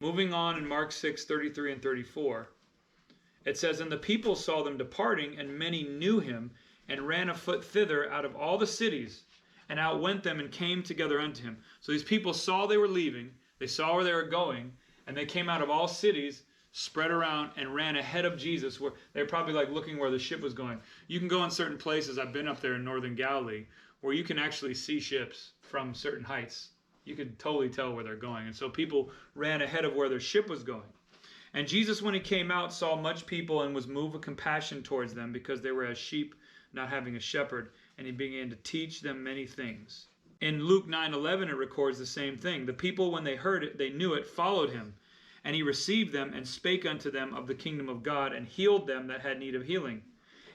Moving on in Mark 6:33 and 34, it says, "And the people saw them departing, and many knew him, and ran afoot thither out of all the cities, and outwent them, and came together unto him." So these people saw they were leaving, they saw where they were going, and they came out of all cities, spread around, and ran ahead of Jesus. Where they're probably like looking where the ship was going. You can go in certain places, I've been up there in northern Galilee, where you can actually see ships from certain heights. You can totally tell where they're going. And so people ran ahead of where their ship was going. And Jesus, when he came out, saw much people and was moved with compassion towards them, because they were as sheep not having a shepherd. And he began to teach them many things. In Luke 9:11, it records the same thing. "The people, when they heard it, they knew it, followed him. And he received them and spake unto them of the kingdom of God, and healed them that had need of healing."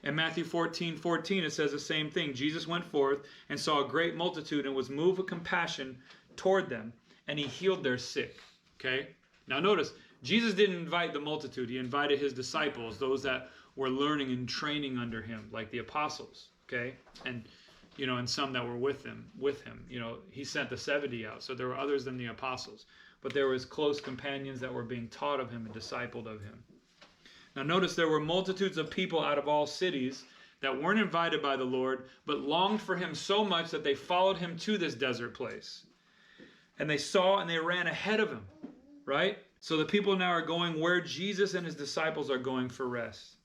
In Matthew 14:14, it says the same thing. "Jesus went forth and saw a great multitude, and was moved with compassion toward them, and he healed their sick." Okay? Now notice, Jesus didn't invite the multitude. He invited his disciples, those that were learning and training under him, like the apostles. Okay? And and some that were with him. He sent the 70 out, so there were others than the apostles. But there was close companions that were being taught of him and discipled of him. Now notice, there were multitudes of people out of all cities that weren't invited by the Lord, but longed for him so much that they followed him to this desert place. And they saw and they ran ahead of him, right? So the people now are going where Jesus and his disciples are going for rest.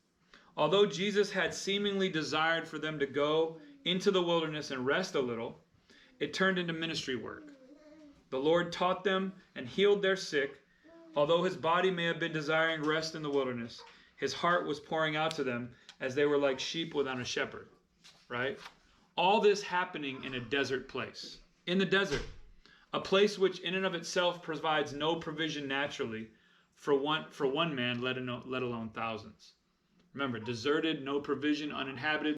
Although Jesus had seemingly desired for them to go into the wilderness and rest a little, it turned into ministry work. The Lord taught them and healed their sick. Although his body may have been desiring rest in the wilderness, his heart was pouring out to them, as they were like sheep without a shepherd, right? All this happening in a desert place. In the desert, a place which in and of itself provides no provision naturally for one man, let alone thousands. Remember, deserted, no provision, uninhabited.